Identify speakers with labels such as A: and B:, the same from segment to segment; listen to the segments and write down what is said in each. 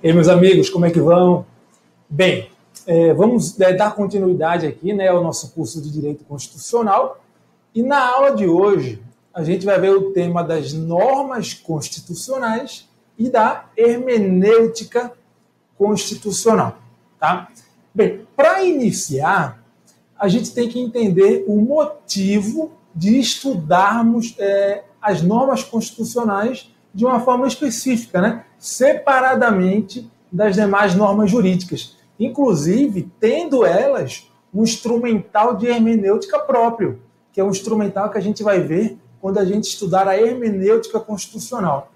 A: E aí, meus amigos, como é que vão? Bem, vamos dar continuidade aqui, né, ao nosso curso de Direito Constitucional. E na aula de hoje, a gente vai ver o tema das normas constitucionais e da hermenêutica constitucional. Tá? Bem, para iniciar, a gente tem que entender o motivo de estudarmos as normas constitucionais de uma forma específica, né? Separadamente das demais normas jurídicas, inclusive tendo elas um instrumental de hermenêutica próprio, que é um instrumental que a gente vai ver quando a gente estudar a hermenêutica constitucional.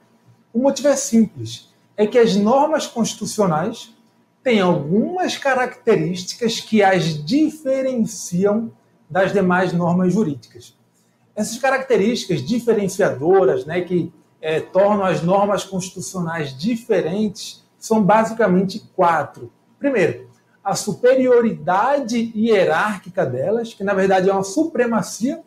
A: O motivo é simples, é que as normas constitucionais têm algumas características que as diferenciam das demais normas jurídicas. Essas características diferenciadoras, né, que tornam as normas constitucionais diferentes, são basicamente 4. Primeiro, a superioridade hierárquica delas, que na verdade é uma supremacia,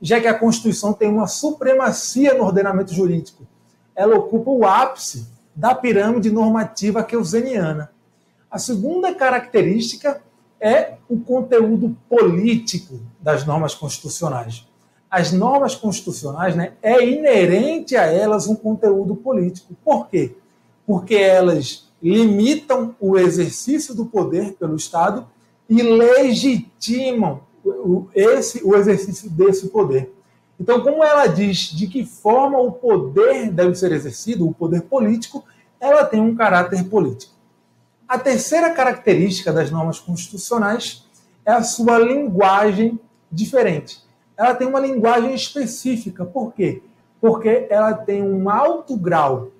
A: já que a Constituição tem uma supremacia no ordenamento jurídico. Ela ocupa o ápice da pirâmide normativa keynesiana. A segunda característica é o conteúdo político das normas constitucionais. As normas constitucionais, né, é inerente a elas um conteúdo político. Por quê? Porque elas limitam o exercício do poder pelo Estado e legitimam o exercício desse poder. Então, como ela diz de que forma o poder deve ser exercido, o poder político, ela tem um caráter político. A terceira característica das normas constitucionais é a sua linguagem diferente. Ela tem uma linguagem específica. Por quê? Porque ela tem um alto grau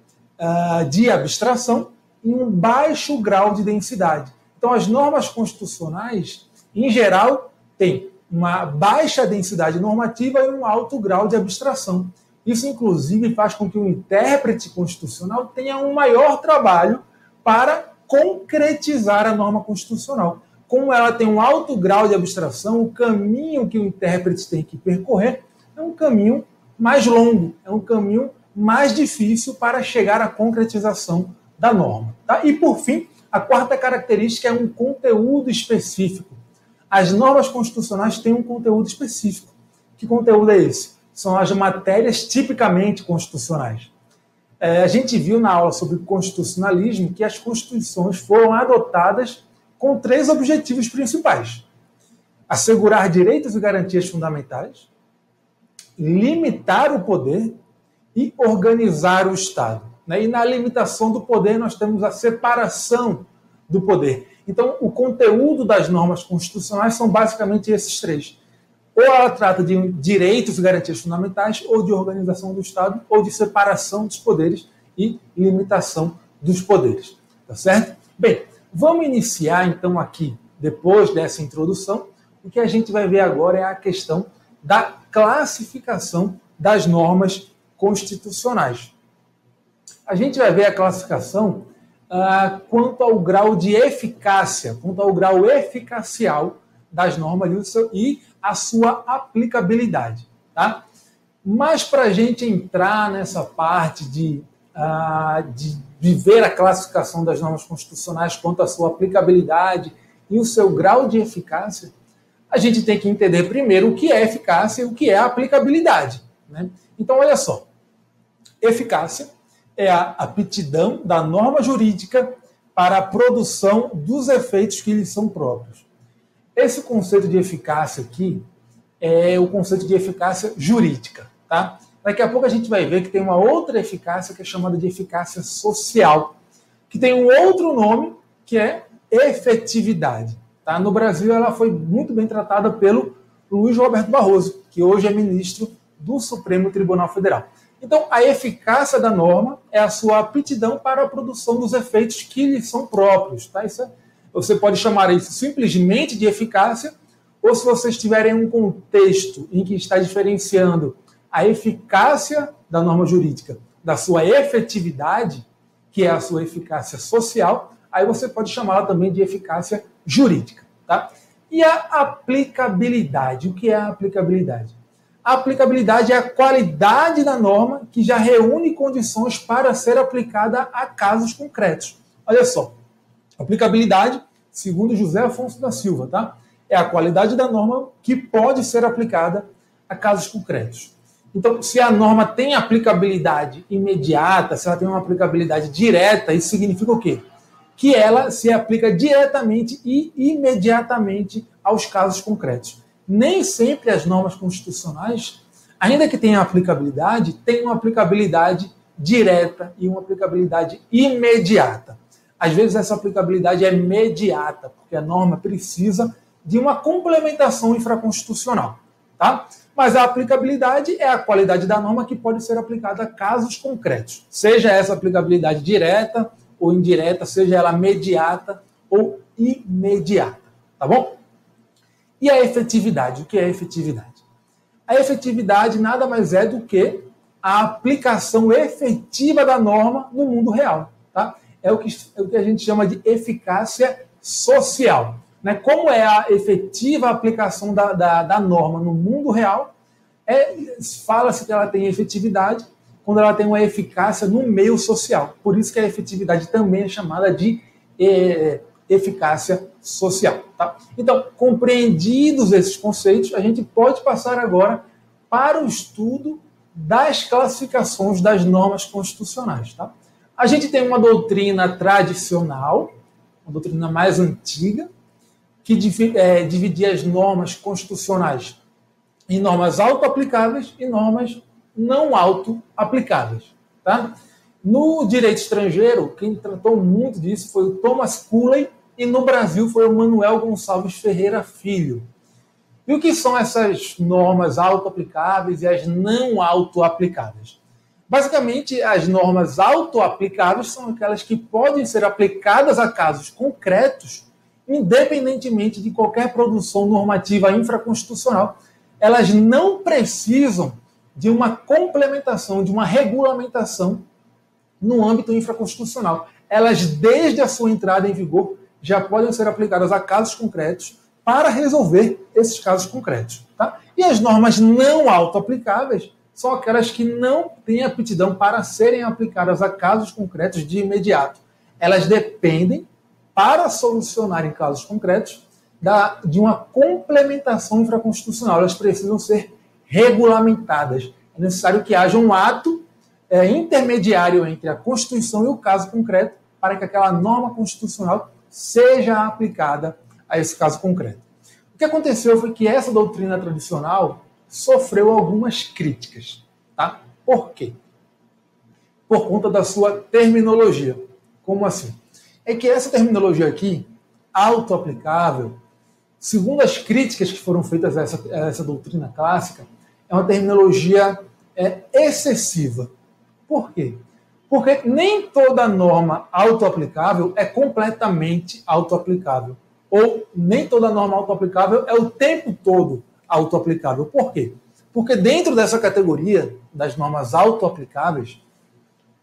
A: de abstração e um baixo grau de densidade. Então, as normas constitucionais, em geral, têm uma baixa densidade normativa e um alto grau de abstração. Isso, inclusive, faz com que o intérprete constitucional tenha um maior trabalho para concretizar a norma constitucional. Como ela tem um alto grau de abstração, o caminho que o intérprete tem que percorrer é um caminho mais longo, é um caminho mais difícil para chegar à concretização da norma. Tá? E, por fim, a quarta característica é um conteúdo específico. As normas constitucionais têm um conteúdo específico. Que conteúdo é esse? São as matérias tipicamente constitucionais. A gente viu na aula sobre constitucionalismo que as constituições foram adotadas com 3 objetivos principais: assegurar direitos e garantias fundamentais, limitar o poder e organizar o Estado. E na limitação do poder nós temos a separação do poder. Então, o conteúdo das normas constitucionais são basicamente esses 3. Ou ela trata de direitos e garantias fundamentais, ou de organização do Estado, ou de separação dos poderes e limitação dos poderes. Tá certo? Bem, vamos iniciar, então, aqui, depois dessa introdução. O que a gente vai ver agora é a questão da classificação das normas constitucionais. A gente vai ver a classificação quanto ao grau de eficácia, quanto ao grau eficacial das normas e a sua aplicabilidade. Tá? Mas para a gente entrar nessa parte de ver a classificação das normas constitucionais quanto à sua aplicabilidade e o seu grau de eficácia, a gente tem que entender primeiro o que é eficácia e o que é aplicabilidade. Né? Então, olha só. Eficácia é a aptidão da norma jurídica para a produção dos efeitos que lhes são próprios. Esse conceito de eficácia aqui é o conceito de eficácia jurídica. Tá? Daqui a pouco a gente vai ver que tem uma outra eficácia que é chamada de eficácia social, que tem um outro nome que é efetividade. Tá? No Brasil ela foi muito bem tratada pelo Luiz Roberto Barroso, que hoje é ministro do Supremo Tribunal Federal. Então, a eficácia da norma é a sua aptidão para a produção dos efeitos que lhe são próprios. Tá? Você pode chamar isso simplesmente de eficácia, ou se vocês tiverem um contexto em que está diferenciando a eficácia da norma jurídica da sua efetividade, que é a sua eficácia social, aí você pode chamá-la também de eficácia jurídica. Tá? E a aplicabilidade? O que é a aplicabilidade? A aplicabilidade é a qualidade da norma que já reúne condições para ser aplicada a casos concretos. Olha só, aplicabilidade, segundo José Afonso da Silva, tá? É a qualidade da norma que pode ser aplicada a casos concretos. Então, se a norma tem aplicabilidade imediata, se ela tem uma aplicabilidade direta, isso significa o quê? Que ela se aplica diretamente e imediatamente aos casos concretos. Nem sempre as normas constitucionais, ainda que tenham aplicabilidade, têm uma aplicabilidade direta e uma aplicabilidade imediata. Às vezes essa aplicabilidade é imediata, porque a norma precisa de uma complementação infraconstitucional, tá? Mas a aplicabilidade é a qualidade da norma que pode ser aplicada a casos concretos. Seja essa aplicabilidade direta ou indireta, seja ela imediata ou imediata, tá bom? E a efetividade? O que é efetividade? A efetividade nada mais é do que a aplicação efetiva da norma no mundo real, tá? É o que a gente chama de eficácia social. Né? Como é a efetiva aplicação da norma no mundo real, fala-se que ela tem efetividade quando ela tem uma eficácia no meio social. Por isso que a efetividade também é chamada de eficácia social. Tá? Então, compreendidos esses conceitos, a gente pode passar agora para o estudo das classificações das normas constitucionais. Tá? A gente tem uma doutrina tradicional, uma doutrina mais antiga, que dividia as normas constitucionais em normas auto-aplicáveis e normas não auto-aplicáveis. Tá? No direito estrangeiro, quem tratou muito disso foi o Thomas Cooley, e no Brasil foi o Manuel Gonçalves Ferreira Filho. E o que são essas normas auto-aplicáveis e as não auto-aplicáveis? Basicamente, as normas auto-aplicáveis são aquelas que podem ser aplicadas a casos concretos, independentemente de qualquer produção normativa infraconstitucional. Elas não precisam de uma complementação, de uma regulamentação no âmbito infraconstitucional. Elas, desde a sua entrada em vigor, já podem ser aplicadas a casos concretos para resolver esses casos concretos. Tá? E as normas não auto-aplicáveis são aquelas que não têm aptidão para serem aplicadas a casos concretos de imediato. Elas dependem, para solucionar em casos concretos, de uma complementação infraconstitucional. Elas precisam ser regulamentadas. É necessário que haja um ato intermediário entre a Constituição e o caso concreto para que aquela norma constitucional seja aplicada a esse caso concreto. O que aconteceu foi que essa doutrina tradicional sofreu algumas críticas. Tá? Por quê? Por conta da sua terminologia. Como assim? É que essa terminologia aqui, auto-aplicável, segundo as críticas que foram feitas a essa doutrina clássica, é uma terminologia excessiva. Por quê? Porque nem toda norma auto-aplicável é completamente auto-aplicável. Ou nem toda norma auto-aplicável é o tempo todo auto-aplicável. Por quê? Porque dentro dessa categoria das normas auto-aplicáveis,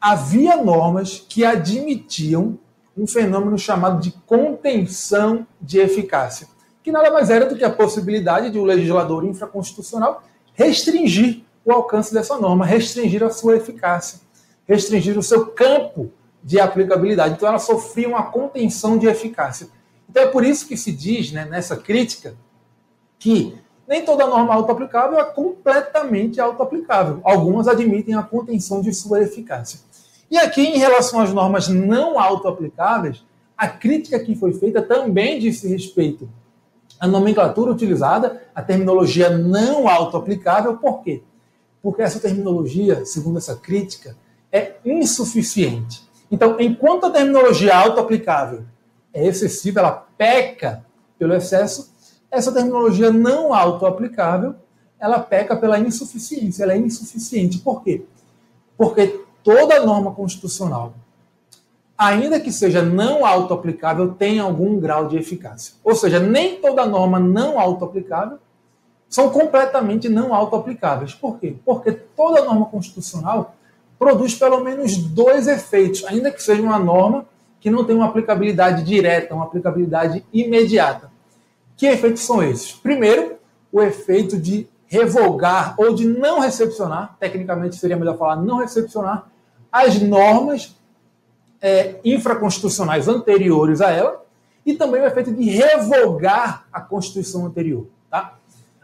A: havia normas que admitiam um fenômeno chamado de contenção de eficácia, que nada mais era do que a possibilidade de um legislador infraconstitucional restringir o alcance dessa norma, restringir a sua eficácia, restringir o seu campo de aplicabilidade. Então ela sofria uma contenção de eficácia. Então é por isso que se diz, né, nessa crítica, que nem toda norma auto-aplicável é completamente auto-aplicável. Algumas admitem a contenção de sua eficácia. E aqui, em relação às normas não auto-aplicáveis, a crítica que foi feita também disse respeito à nomenclatura utilizada, a terminologia não auto-aplicável. Por quê? Porque essa terminologia, segundo essa crítica, é insuficiente. Então, enquanto a terminologia auto-aplicável é excessiva, ela peca pelo excesso, essa terminologia não auto-aplicável, ela peca pela insuficiência. Ela é insuficiente. Por quê? Porque toda norma constitucional, ainda que seja não auto-aplicável, tem algum grau de eficácia. Ou seja, nem toda norma não auto-aplicável são completamente não auto-aplicáveis. Por quê? Porque toda norma constitucional produz pelo menos dois efeitos, ainda que seja uma norma que não tem uma aplicabilidade direta, uma aplicabilidade imediata. Que efeitos são esses? Primeiro, o efeito de revogar ou de não recepcionar, tecnicamente seria melhor falar não recepcionar, as normas infraconstitucionais anteriores a ela e também o efeito de revogar a Constituição anterior. Tá?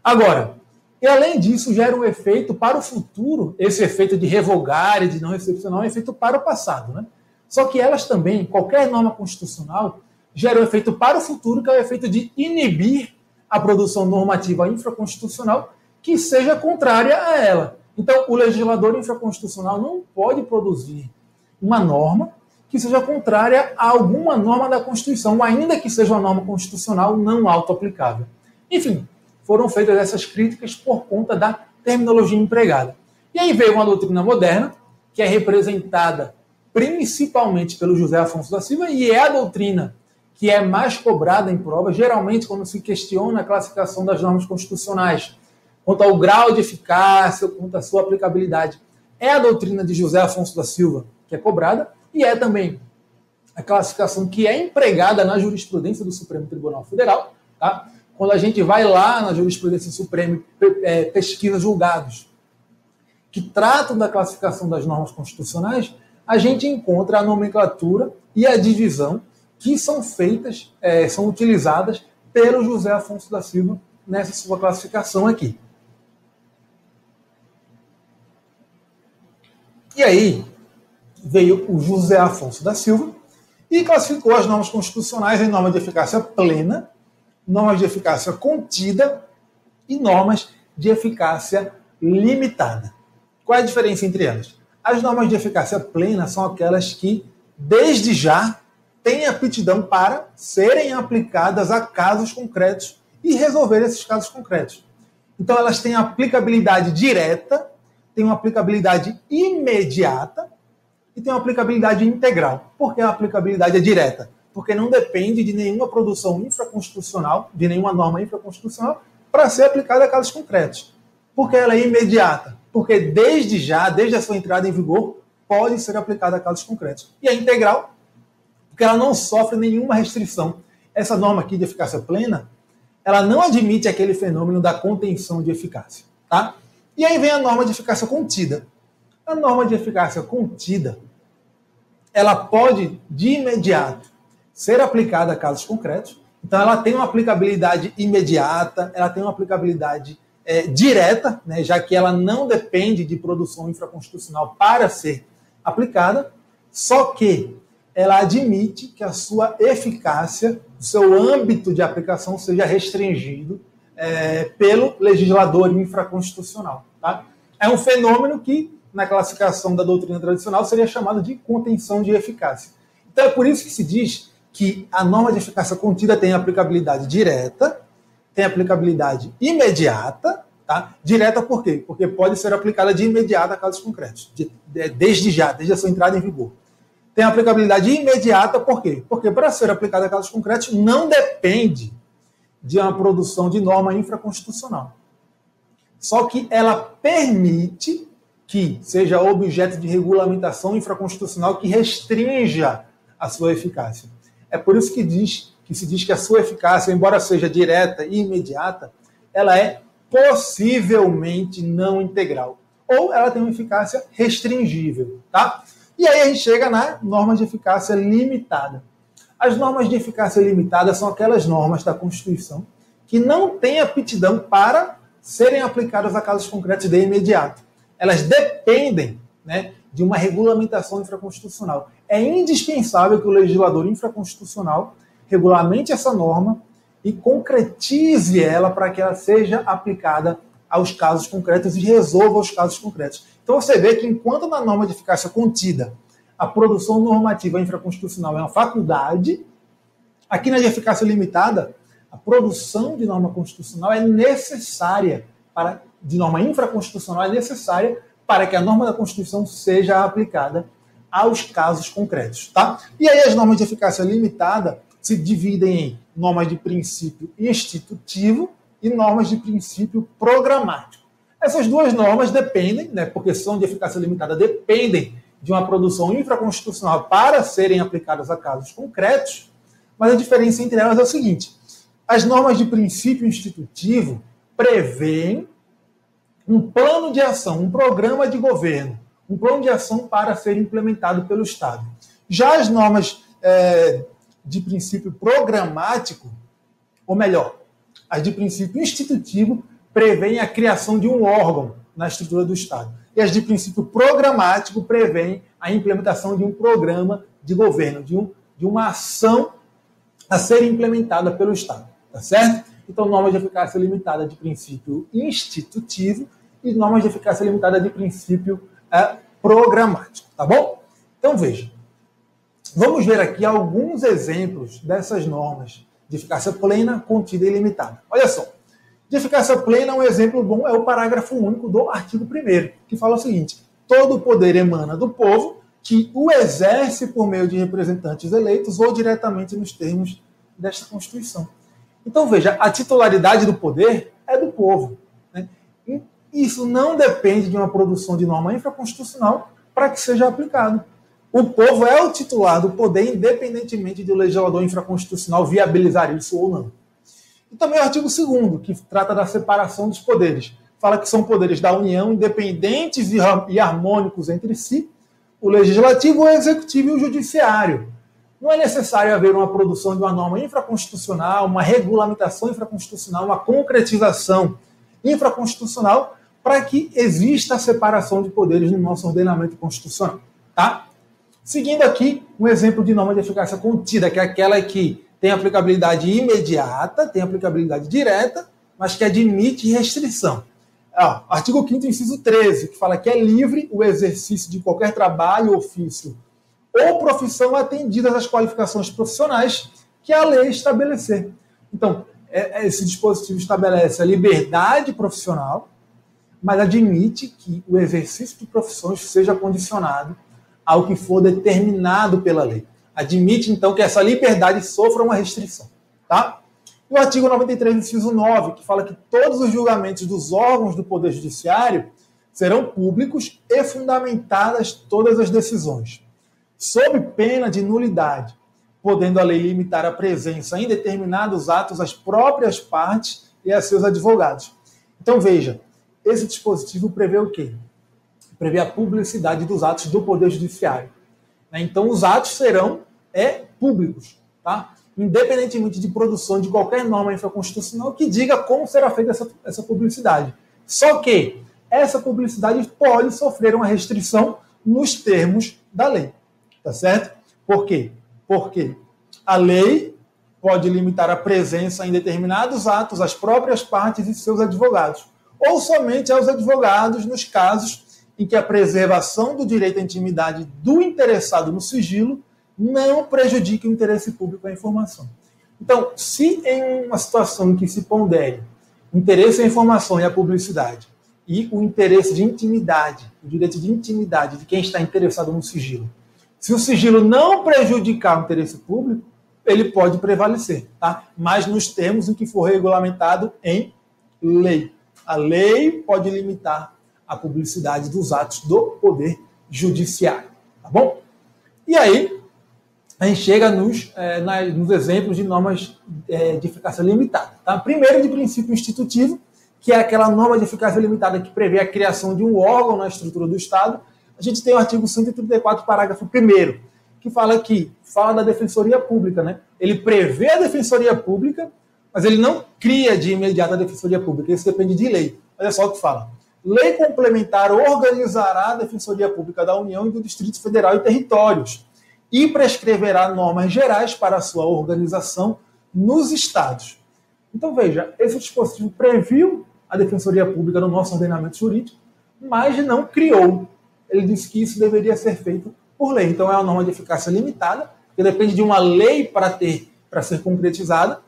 A: Agora, e além disso, gera um efeito para o futuro, esse efeito de revogar e de não recepcionar é um efeito para o passado. Né? Só que elas também, qualquer norma constitucional, gera um efeito para o futuro, que é o efeito de inibir a produção normativa infraconstitucional que seja contrária a ela. Então, o legislador infraconstitucional não pode produzir uma norma que seja contrária a alguma norma da Constituição, ainda que seja uma norma constitucional não auto-aplicável. Enfim, foram feitas essas críticas por conta da terminologia empregada. E aí veio uma doutrina moderna, que é representada principalmente pelo José Afonso da Silva, e é a doutrina que é mais cobrada em prova, geralmente quando se questiona a classificação das normas constitucionais, quanto ao grau de eficácia, quanto à sua aplicabilidade. É a doutrina de José Afonso da Silva que é cobrada, e é também a classificação que é empregada na jurisprudência do Supremo Tribunal Federal. Tá? Quando a gente vai lá na jurisprudência suprema e pesquisa julgados que tratam da classificação das normas constitucionais, a gente encontra a nomenclatura e a divisão que são feitas, são utilizadas pelo José Afonso da Silva nessa sua classificação aqui. E aí veio o José Afonso da Silva e classificou as normas constitucionais em normas de eficácia plena, normas de eficácia contida e normas de eficácia limitada. Qual é a diferença entre elas? As normas de eficácia plena são aquelas que, desde já, têm aptidão para serem aplicadas a casos concretos e resolver esses casos concretos. Então, elas têm aplicabilidade direta, têm uma aplicabilidade imediata e têm uma aplicabilidade integral. Por que a aplicabilidade é direta? Porque não depende de nenhuma produção infraconstitucional, de nenhuma norma infraconstitucional, para ser aplicada a casos concretos. Porque ela é imediata. Porque desde já, desde a sua entrada em vigor, pode ser aplicada a casos concretos. E é integral, porque ela não sofre nenhuma restrição. Essa norma aqui de eficácia plena, ela não admite aquele fenômeno da contenção de eficácia. Tá? E aí vem a norma de eficácia contida. A norma de eficácia contida, ela pode, de imediato, ser aplicada a casos concretos. Então, ela tem uma aplicabilidade imediata, ela tem uma aplicabilidade direta, né, já que ela não depende de produção infraconstitucional para ser aplicada, só que ela admite que a sua eficácia, o seu âmbito de aplicação seja restringido pelo legislador infraconstitucional. Tá? É um fenômeno que, na classificação da doutrina tradicional, seria chamado de contenção de eficácia. Então é por isso que se diz que a norma de eficácia contida tem aplicabilidade direta, tem aplicabilidade imediata, tá? Direta por quê? Porque pode ser aplicada de imediato a casos concretos, desde já, desde a sua entrada em vigor. Tem aplicabilidade imediata por quê? Porque para ser aplicada a casos concretos não depende de uma produção de norma infraconstitucional. Só que ela permite que seja objeto de regulamentação infraconstitucional que restrinja a sua eficácia. É por isso que se diz que a sua eficácia, embora seja direta e imediata, ela é possivelmente não integral. Ou ela tem uma eficácia restringível. Tá? E aí a gente chega na norma de eficácia limitada. As normas de eficácia limitada são aquelas normas da Constituição que não têm aptidão para serem aplicadas a casos concretos de imediato. Elas dependem, né, de uma regulamentação infraconstitucional. É indispensável que o legislador infraconstitucional regulamente essa norma e concretize ela para que ela seja aplicada aos casos concretos e resolva os casos concretos. Então você vê que enquanto na norma de eficácia contida a produção normativa infraconstitucional é uma faculdade, aqui na de eficácia limitada, a produção de norma constitucional é necessária, de norma infraconstitucional é necessária para que a norma da Constituição seja aplicada aos casos concretos. Tá? E aí as normas de eficácia limitada se dividem em normas de princípio institutivo e normas de princípio programático. Essas duas normas dependem, né, porque são de eficácia limitada, dependem de uma produção infraconstitucional para serem aplicadas a casos concretos, mas a diferença entre elas é o seguinte: as normas de princípio institutivo prevêem um plano de ação, um programa de governo, um plano de ação para ser implementado pelo Estado. Já as normas de princípio programático, ou melhor, as de princípio institutivo, prevêem a criação de um órgão na estrutura do Estado. E as de princípio programático prevêem a implementação de um programa de governo, de uma ação a ser implementada pelo Estado. Tá certo? Então, normas de eficácia limitada de princípio institutivo e normas de eficácia limitada de princípio programático. Tá bom? Então, veja. Vamos ver aqui alguns exemplos dessas normas de eficácia plena, contida e limitada. Olha só. De eficácia plena, um exemplo bom é o parágrafo único do artigo 1º, que fala o seguinte: todo o poder emana do povo, que o exerce por meio de representantes eleitos ou diretamente nos termos desta Constituição. Então, veja, a titularidade do poder é do povo. Né? Isso não depende de uma produção de norma infraconstitucional para que seja aplicado. O povo é o titular do poder, independentemente do legislador infraconstitucional viabilizar isso ou não. E também o artigo 2º, que trata da separação dos poderes. Fala que são poderes da União, independentes e harmônicos entre si, o legislativo, o executivo e o judiciário. Não é necessário haver uma produção de uma norma infraconstitucional, uma regulamentação infraconstitucional, uma concretização infraconstitucional para que exista a separação de poderes no nosso ordenamento constitucional. Tá? Seguindo aqui, um exemplo de norma de eficácia contida, que é aquela que tem aplicabilidade imediata, tem aplicabilidade direta, mas que admite restrição. Artigo 5º, inciso 13, que fala que é livre o exercício de qualquer trabalho, ofício ou profissão atendidas às qualificações profissionais que a lei estabelecer. Então, esse dispositivo estabelece a liberdade profissional, mas admite que o exercício de profissões seja condicionado ao que for determinado pela lei. Admite, então, que essa liberdade sofra uma restrição. Tá? E o artigo 93, inciso 9, que fala que todos os julgamentos dos órgãos do Poder Judiciário serão públicos e fundamentadas todas as decisões, sob pena de nulidade, podendo a lei limitar a presença em determinados atos às próprias partes e a seus advogados. Então, veja, esse dispositivo prevê o quê? Prevê a publicidade dos atos do Poder Judiciário. Então, os atos serão públicos, tá? Independentemente de produção de qualquer norma infraconstitucional que diga como será feita essa publicidade. Só que essa publicidade pode sofrer uma restrição nos termos da lei. Tá certo? Por quê? Porque a lei pode limitar a presença em determinados atos às próprias partes e seus advogados, ou somente aos advogados nos casos em que a preservação do direito à intimidade do interessado no sigilo não prejudique o interesse público à informação. Então, se em uma situação em que se pondere o interesse à informação e à publicidade e o interesse de intimidade, o direito de intimidade de quem está interessado no sigilo, se o sigilo não prejudicar o interesse público, ele pode prevalecer, tá? Mas nos termos em que for regulamentado em lei. A lei pode limitar a publicidade dos atos do Poder Judiciário, tá bom? E aí, a gente chega nos exemplos de normas de eficácia limitada. Tá? Primeiro, de princípio institutivo, que é aquela norma de eficácia limitada que prevê a criação de um órgão na estrutura do Estado. A gente tem o artigo 134, parágrafo 1º, que fala da Defensoria Pública. Né? Ele prevê a Defensoria Pública, mas ele não cria de imediato a Defensoria Pública. Isso depende de lei. Olha só o que fala. Lei complementar organizará a Defensoria Pública da União e do Distrito Federal e territórios e prescreverá normas gerais para a sua organização nos estados. Então, veja, esse dispositivo previu a Defensoria Pública no nosso ordenamento jurídico, mas não criou. Ele disse que isso deveria ser feito por lei. Então, é uma norma de eficácia limitada, que depende de uma lei para ser concretizada,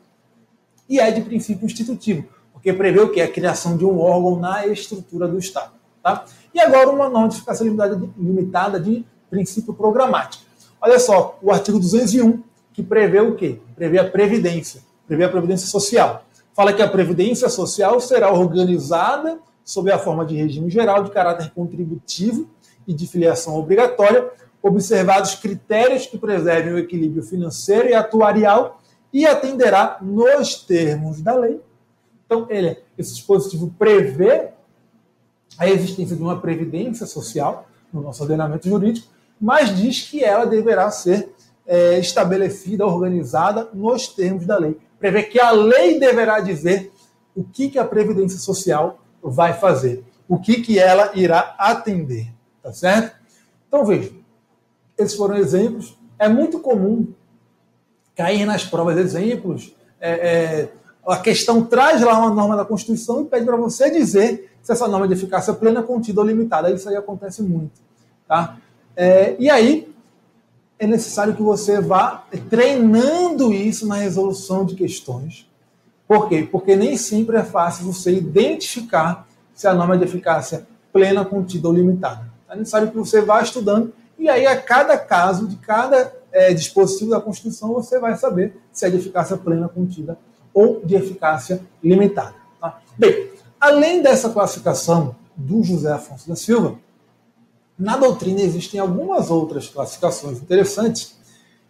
A: e é de princípio institutivo, porque prevê o quê? A criação de um órgão na estrutura do Estado. Tá? E agora, uma norma de eficácia limitada de princípio programático. Olha só, o artigo 201, que prevê o quê? Prevê a Previdência Social. Fala que a Previdência Social será organizada sob a forma de regime geral de caráter contributivo e de filiação obrigatória, observados critérios que preservem o equilíbrio financeiro e atuarial e atenderá nos termos da lei. Então, esse dispositivo prevê a existência de uma Previdência Social no nosso ordenamento jurídico, mas diz que ela deverá ser estabelecida, organizada nos termos da lei. Prevê que a lei deverá dizer o que a Previdência Social vai fazer, o que ela irá atender, tá certo? Então, veja, esses foram exemplos. É muito comum cair nas provas exemplos. A questão traz lá uma norma da Constituição e pede para você dizer se essa norma de eficácia plena, contida ou limitada. Isso aí acontece muito. Tá? E aí, é necessário que você vá treinando isso na resolução de questões. Por quê? Porque nem sempre é fácil você identificar se a norma de eficácia plena, contida ou limitada. É necessário que você vá estudando e aí a cada caso, de cada dispositivo da Constituição, você vai saber se é de eficácia plena, contida ou de eficácia limitada. Tá? Bem, além dessa classificação do José Afonso da Silva, na doutrina existem algumas outras classificações interessantes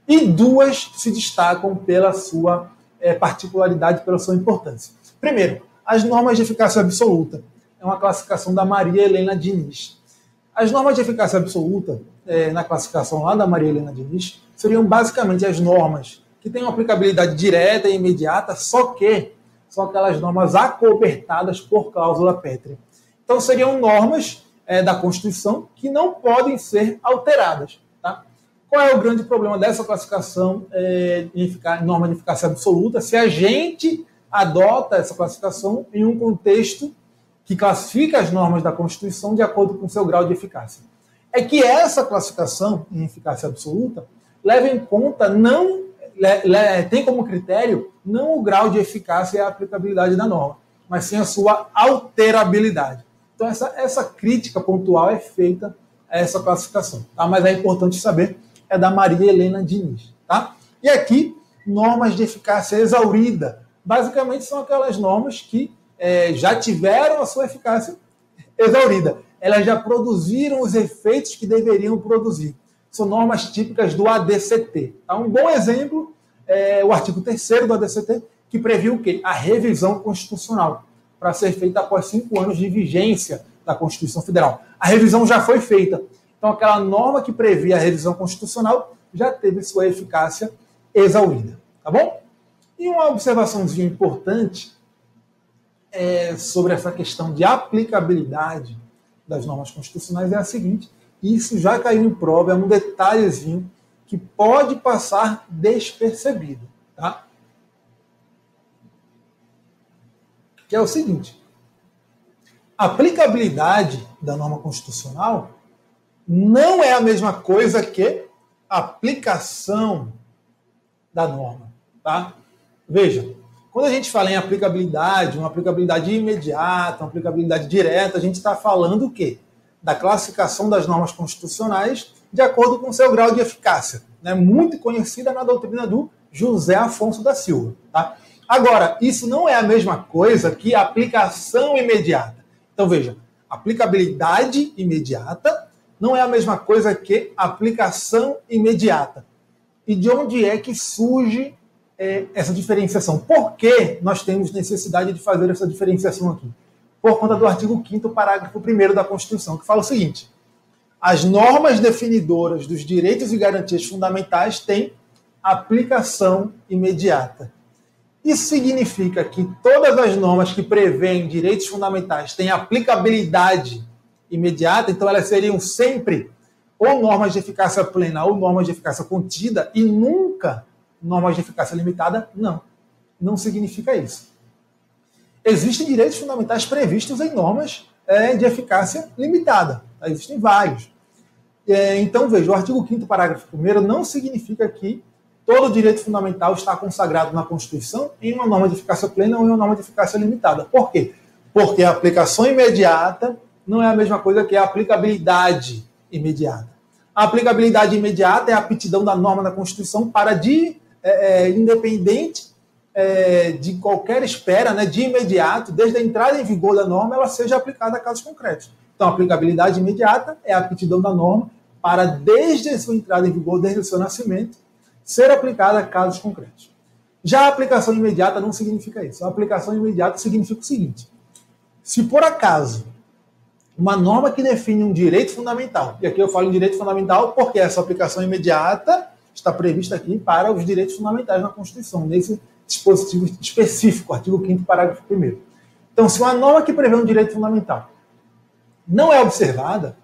A: e duas se destacam pela sua particularidade, pela sua importância. Primeiro, as normas de eficácia absoluta. É uma classificação da Maria Helena Diniz. As normas de eficácia absoluta, na classificação lá da Maria Helena Diniz, seriam basicamente as normas que têm uma aplicabilidade direta e imediata, só que são aquelas normas acobertadas por cláusula pétrea. Então seriam normas da Constituição que não podem ser alteradas. Tá? Qual é o grande problema dessa classificação norma de eficácia absoluta? Se a gente adota essa classificação em um contexto que classifica as normas da Constituição de acordo com o seu grau de eficácia. É que essa classificação em eficácia absoluta leva em conta, tem como critério não o grau de eficácia e a aplicabilidade da norma, mas sim a sua alterabilidade. Então essa crítica pontual é feita a essa classificação. Tá? Mas é importante saber, é da Maria Helena Diniz. Tá? E aqui, normas de eficácia exaurida. Basicamente são aquelas normas que já tiveram a sua eficácia exaurida. Elas já produziram os efeitos que deveriam produzir. São normas típicas do ADCT. Tá? Um bom exemplo é o artigo 3º do ADCT, que previu o quê? A revisão constitucional, para ser feita após 5 anos de vigência da Constituição Federal. A revisão já foi feita. Então, aquela norma que previa a revisão constitucional já teve sua eficácia exaurida. Tá bom? E uma observaçãozinha importante sobre essa questão de aplicabilidade das normas constitucionais é a seguinte: isso já caiu em prova, é um detalhezinho que pode passar despercebido, tá? Que é o seguinte: a aplicabilidade da norma constitucional não é a mesma coisa que a aplicação da norma, tá? Veja, quando a gente fala em aplicabilidade, uma aplicabilidade imediata, uma aplicabilidade direta, a gente está falando o quê? Da classificação das normas constitucionais de acordo com o seu grau de eficácia, né? Muito conhecida na doutrina do José Afonso da Silva. Tá? Agora, isso não é a mesma coisa que aplicação imediata. Então, veja, aplicabilidade imediata não é a mesma coisa que aplicação imediata. E de onde é que surge essa diferenciação? Por que nós temos necessidade de fazer essa diferenciação aqui? Por conta do artigo 5º, parágrafo 1º da Constituição, que fala o seguinte: as normas definidoras dos direitos e garantias fundamentais têm aplicação imediata. Isso significa que todas as normas que prevêem direitos fundamentais têm aplicabilidade imediata, então elas seriam sempre ou normas de eficácia plena ou normas de eficácia contida e nunca normas de eficácia limitada? Não. Não significa isso. Existem direitos fundamentais previstos em normas de eficácia limitada. Existem vários. Então, veja, o artigo 5º, parágrafo 1º, não significa que todo direito fundamental está consagrado na Constituição em uma norma de eficácia plena ou em uma norma de eficácia limitada. Por quê? Porque a aplicação imediata não é a mesma coisa que a aplicabilidade imediata. A aplicabilidade imediata é a aptidão da norma da Constituição para, independente de qualquer espera, né, de imediato, desde a entrada em vigor da norma, ela seja aplicada a casos concretos. Então, a aplicabilidade imediata é a aptidão da norma para, desde a sua entrada em vigor, desde o seu nascimento, ser aplicada a casos concretos. Já a aplicação imediata não significa isso. A aplicação imediata significa o seguinte: se por acaso uma norma que define um direito fundamental. E aqui eu falo em direito fundamental porque essa aplicação imediata está prevista aqui para os direitos fundamentais na Constituição, nesse dispositivo específico, artigo 5º, parágrafo 1º. Então, se uma norma que prevê um direito fundamental não é observada,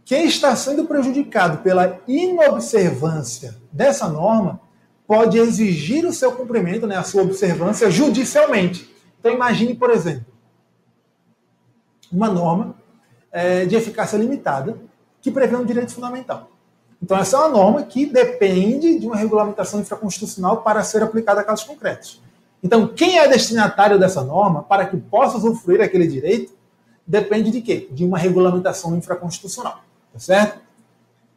A: quem está sendo prejudicado pela inobservância dessa norma pode exigir o seu cumprimento, né, a sua observância, judicialmente. Então, imagine, por exemplo, uma norma de eficácia limitada que prevê um direito fundamental. Então, essa é uma norma que depende de uma regulamentação infraconstitucional para ser aplicada a casos concretos. Então, quem é destinatário dessa norma, para que possa usufruir aquele direito, depende de quê? De uma regulamentação infraconstitucional. Tá certo?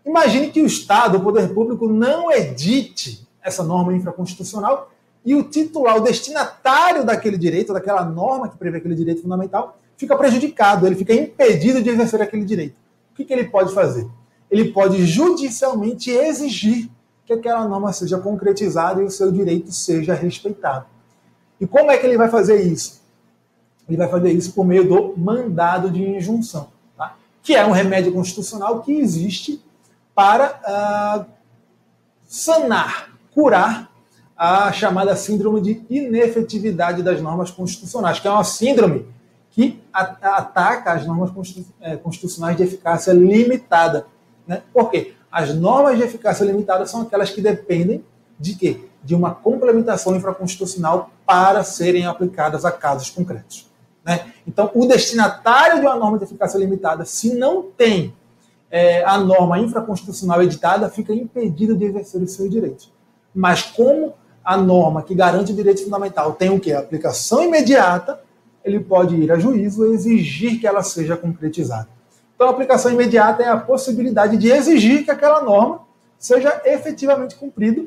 A: Imagine que o Estado, o poder público, não edite essa norma infraconstitucional e o titular, o destinatário daquele direito, daquela norma que prevê aquele direito fundamental, fica prejudicado, ele fica impedido de exercer aquele direito. O que ele pode fazer? Ele pode judicialmente exigir que aquela norma seja concretizada e o seu direito seja respeitado. E como é que ele vai fazer isso? Ele vai fazer isso por meio do mandado de injunção, tá? Que é um remédio constitucional que existe para sanar, curar a chamada síndrome de inefetividade das normas constitucionais, que é uma síndrome que ataca as normas constitucionais de eficácia limitada. Né? Por quê? As normas de eficácia limitada são aquelas que dependem de quê? De uma complementação infraconstitucional para serem aplicadas a casos concretos. Né? Então, o destinatário de uma norma de eficácia limitada, se não tem a norma infraconstitucional editada, fica impedido de exercer os seus direitos. Mas como a norma que garante o direito fundamental tem o quê? A aplicação imediata, ele pode ir a juízo e exigir que ela seja concretizada. Então, a aplicação imediata é a possibilidade de exigir que aquela norma seja efetivamente cumprida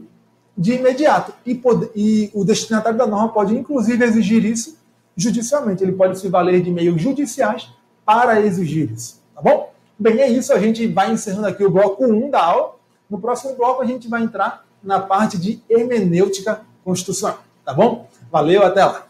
A: de imediato. E o destinatário da norma pode, inclusive, exigir isso judicialmente. Ele pode se valer de meios judiciais para exigir isso. Tá bom? Bem, é isso. A gente vai encerrando aqui o bloco 1 da aula. No próximo bloco, a gente vai entrar na parte de hermenêutica constitucional. Tá bom? Valeu, até lá.